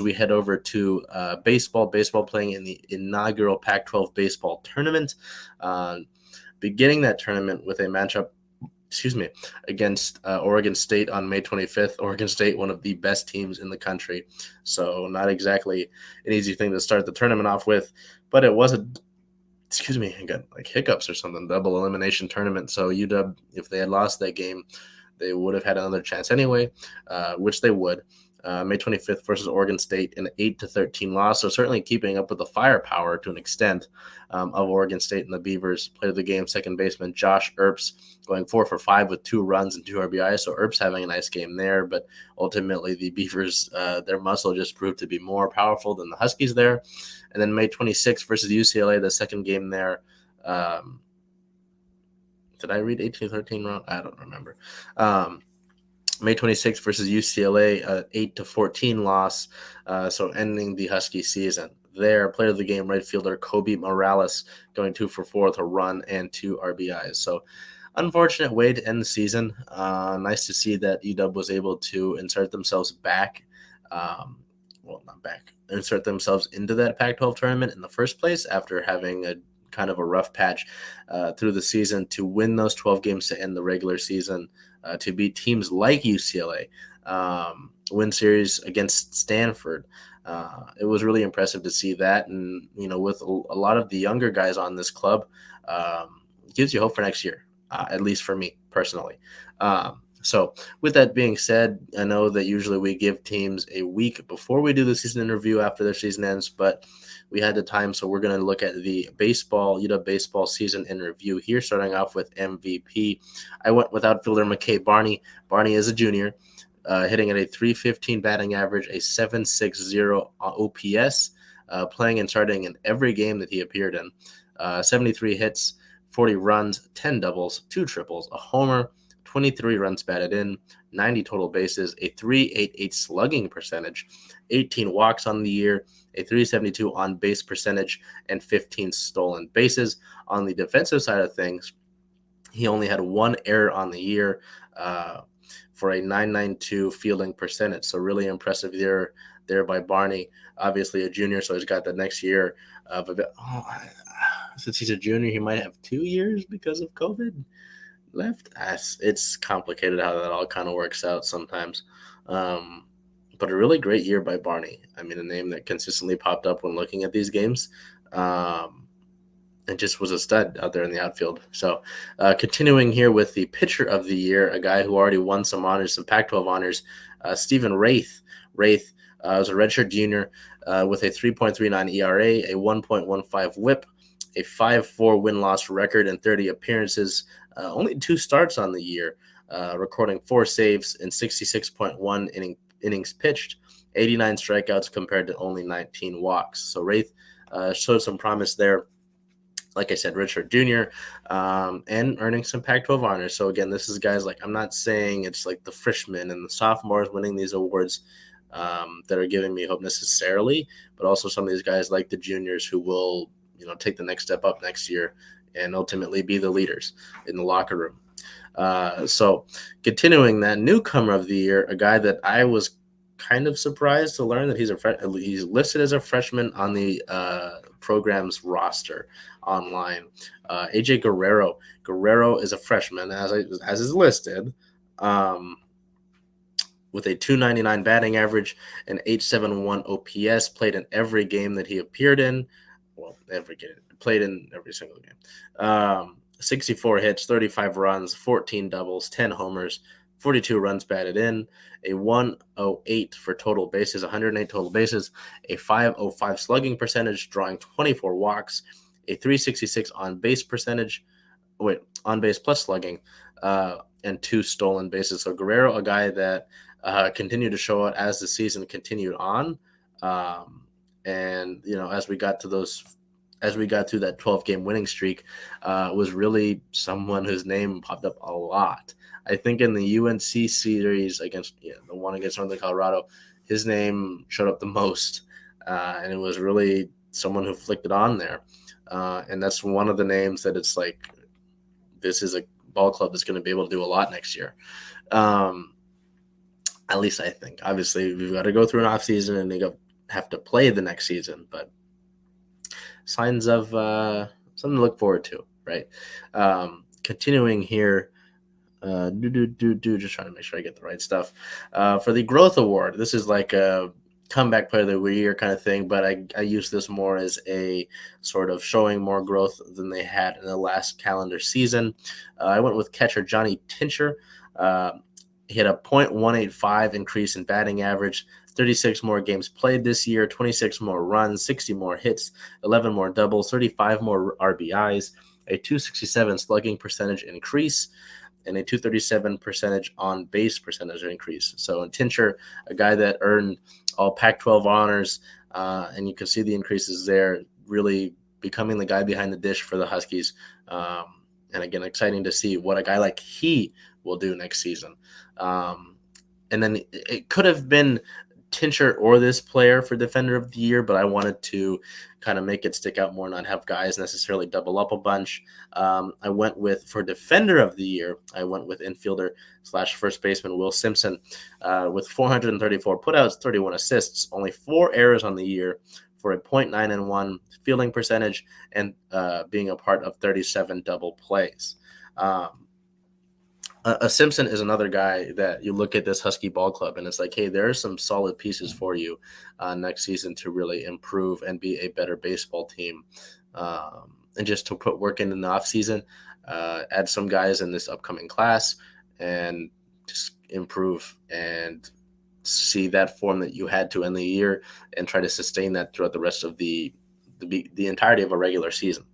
we head over to baseball playing in the inaugural Pac-12 baseball tournament. Beginning that tournament with a matchup against Oregon State on May 25th. Oregon State, one of the best teams in the country. So not exactly an easy thing to start the tournament off with, but it was I got like hiccups or something, double elimination tournament. So UW, if they had lost that game, they would have had another chance anyway, which they would. May 25th versus Oregon State, an 8-13 loss. So certainly keeping up with the firepower to an extent of Oregon State and the Beavers. Played the game second baseman Josh Earps going 4 for 5 with 2 runs and 2 RBIs. So Earps having a nice game there, but ultimately the Beavers, their muscle just proved to be more powerful than the Huskies there. And then May 26th versus UCLA, the second game there. Did I read 18-13 wrong? I don't remember. May 26th versus UCLA, 8-14 loss, so ending the Husky season. There, player of the game, right fielder Kobe Morales, going 2 for 4 with a run and 2 RBIs. So, unfortunate way to end the season. Nice to see that UW was able to insert themselves back. Insert themselves into that Pac-12 tournament in the first place after having a kind of a rough patch through the season to win those 12 games to end the regular season, to beat teams like UCLA, win series against Stanford. It was really impressive to see that. And, with a lot of the younger guys on this club, it gives you hope for next year, at least for me personally. So with that being said, I know that usually we give teams a week before we do the season interview after their season ends, but we had the time, so we're going to look at the UW baseball season in review here, starting off with MVP. I went with outfielder McKay Barney. Barney is a junior, hitting at a .315 batting average, a .760 OPS, playing and starting in every game that he appeared in. 73 hits, 40 runs, 10 doubles, 2 triples, a homer, 23 runs batted in, 90 total bases, a .388 slugging percentage, 18 walks on the year, a .372 on-base percentage, and 15 stolen bases. On the defensive side of things, he only had 1 error on the year for a .992 fielding percentage. So really impressive there by Barney. Obviously a junior, so he's got the next year of since he's a junior, he might have 2 years because of COVID left. It's complicated how that all kind of works out sometimes. But a really great year by Barney. I mean, a name that consistently popped up when looking at these games. And just was a stud out there in the outfield. So continuing here with the pitcher of the year, a guy who already won some honors, some Pac-12 honors, Stephen Wraith. Wraith was a redshirt junior with a 3.39 ERA, a 1.15 whip, a 5.4 win-loss record in 30 appearances, only 2 starts on the year, recording 4 saves in 66.1 innings pitched, 89 strikeouts compared to only 19 walks. So Wraith showed some promise there. Like I said, redshirt junior, and earning some Pac-12 honors. So again, this is guys like, I'm not saying it's like the freshmen and the sophomores winning these awards that are giving me hope necessarily, but also some of these guys like the juniors who will, take the next step up next year and ultimately be the leaders in the locker room. So continuing that, newcomer of the year, a guy that I was kind of surprised to learn that he's listed as a freshman on the program's roster online. AJ Guerrero. Guerrero is a freshman, as is listed, with a .299 batting average, an .871 OPS, played in every game that he appeared in. Well, played in every single game. 64 hits, 35 runs, 14 doubles, 10 homers, 42 runs batted in, a 108 for total bases, 108 total bases, a 505 slugging percentage, drawing 24 walks, a .366 on-base percentage, on-base plus slugging, and 2 stolen bases. So Guerrero, a guy that continued to show out as the season continued on. And, as we got through that 12-game winning streak, was really someone whose name popped up a lot. I think in the UNC series the one against Northern Colorado, his name showed up the most, and it was really someone who flicked it on there. And that's one of the names that it's like, this is a ball club that's going to be able to do a lot next year. At least I think. Obviously, we've got to go through an offseason and have to play the next season, but signs of something to look forward to, right? Continuing here, just trying to make sure I get the right stuff. For the Growth Award, this is like a comeback player of the year kind of thing, but I use this more as a sort of showing more growth than they had in the last calendar season. I went with catcher Johnny Tincher. He had a .185 increase in batting average, 36 more games played this year, 26 more runs, 60 more hits, 11 more doubles, 35 more RBIs, a 267 slugging percentage increase, and a 237 percentage on base percentage increase. So in Tincher, a guy that earned all Pac-12 honors, and you can see the increases there, really becoming the guy behind the dish for the Huskies. And again, exciting to see what a guy like he will do next season. And then it could have been Tincher or this player for Defender of the Year, but I wanted to kind of make it stick out more, not have guys necessarily double up a bunch. I went with, for Defender of the Year, I went with infielder / first baseman Will Simpson with 434 putouts, 31 assists, only 4 errors on the year for a .991 fielding percentage, and being a part of 37 double plays. Simpson is another guy that you look at this Husky ball club and it's like, hey, there are some solid pieces for you next season to really improve and be a better baseball team. And just to put work in the offseason, add some guys in this upcoming class and just improve and see that form that you had to end the year and try to sustain that throughout the rest of the entirety of a regular season.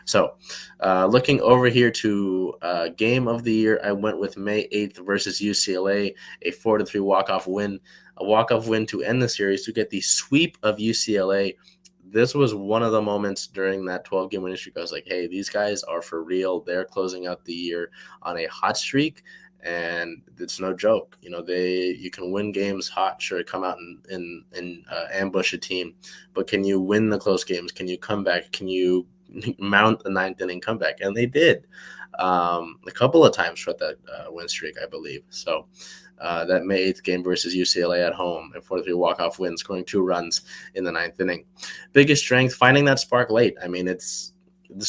So looking over here to game of the year, I went with May 8th versus UCLA, a 4-3 walk-off win. A walk-off win to end the series to get the sweep of UCLA. This was one of the moments during that 12-game winning streak. I was like, hey, these guys are for real. They're closing out the year on a hot streak, and it's no joke. You know, you can win games hot, sure, come out and ambush a team, but can you win the close games? Can you come back? Can you mount a 9th inning comeback? And they did a couple of times throughout that win streak, I believe. So that May 8th game versus UCLA at home, a 4-3 walk-off win, scoring 2 runs in the 9th inning. Biggest strength, finding that spark late. I mean, this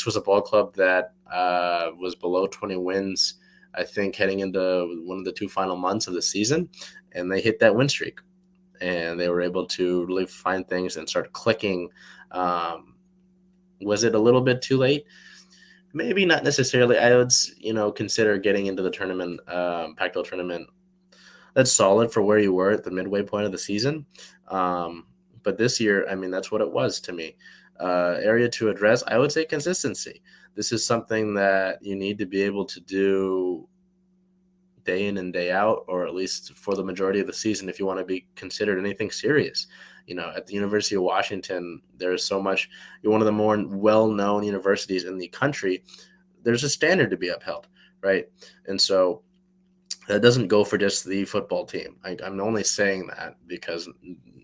was a ball club that was below 20 wins, I think, heading into one of the 2 final months of the season, and they hit that win streak. And they were able to really find things and start clicking. Was it a little bit too late? Maybe not necessarily. I would, consider getting into the tournament, Pac-12 tournament. That's solid for where you were at the midway point of the season. But this year, I mean, that's what it was to me. Area to address, I would say consistency. This is something that you need to be able to do day in and day out, or at least for the majority of the season, if you want to be considered anything serious. At the University of Washington, there's so much. You're one of the more well-known universities in the country. There's a standard to be upheld, right? And so that doesn't go for just the football team. I'm only saying that because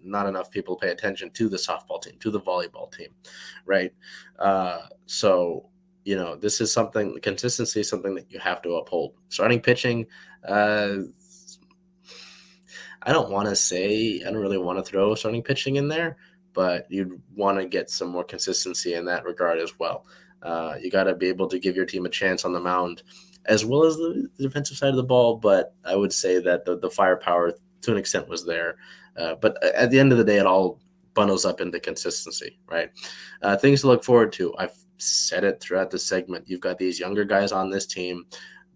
not enough people pay attention to the softball team, to the volleyball team, right? So this is something, consistency is something that you have to uphold. Starting pitching, I don't really want to throw starting pitching in there, but you'd want to get some more consistency in that regard as well. You got to be able to give your team a chance on the mound, as well as the defensive side of the ball. But I would say that the firepower to an extent was there. But at the end of the day, it all bundles up into consistency, right? Things to look forward to. I've said it throughout the segment. You've got these younger guys on this team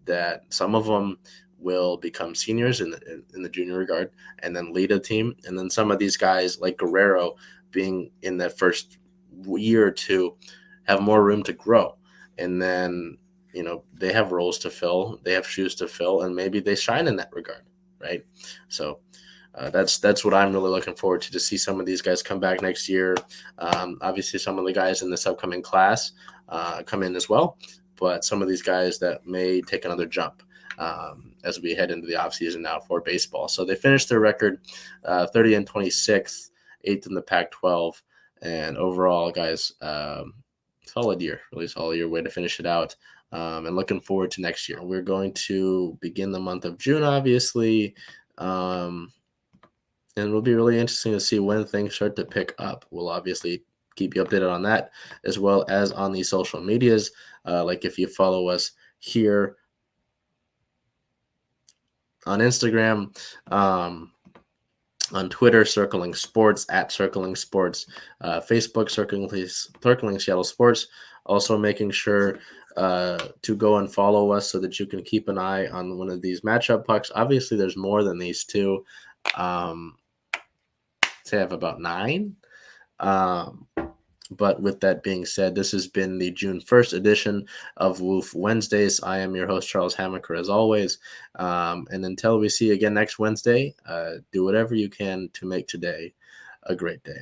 that some of them will become seniors in the junior regard and then lead a team. And then some of these guys like Guerrero, being in that first year or two, have more room to grow. And then, they have roles to fill, they have shoes to fill, and maybe they shine in that regard, right? So that's what I'm really looking forward to see some of these guys come back next year. Obviously, some of the guys in this upcoming class come in as well, but some of these guys that may take another jump as we head into the offseason now for baseball. So they finished their record 30-26, 8th in the Pac-12, and overall, guys, solid year, really solid year, way to finish it out. And looking forward to next year. We're going to begin the month of June, obviously. And it'll be really interesting to see when things start to pick up. We'll obviously keep you updated on that, as well as on the social medias. Like if you follow us here on Instagram, on Twitter, Circling Sports, at Circling Sports, Facebook, Circling Seattle Sports. Also making sure to go and follow us so that you can keep an eye on one of these matchup pucks. Obviously, there's more than these two. Say I have about 9. Um, but with that being said, this has been the June 1st edition of Woof Wednesdays. I am your host, Charles Hamaker, as always. And until we see you again next Wednesday, do whatever you can to make today a great day.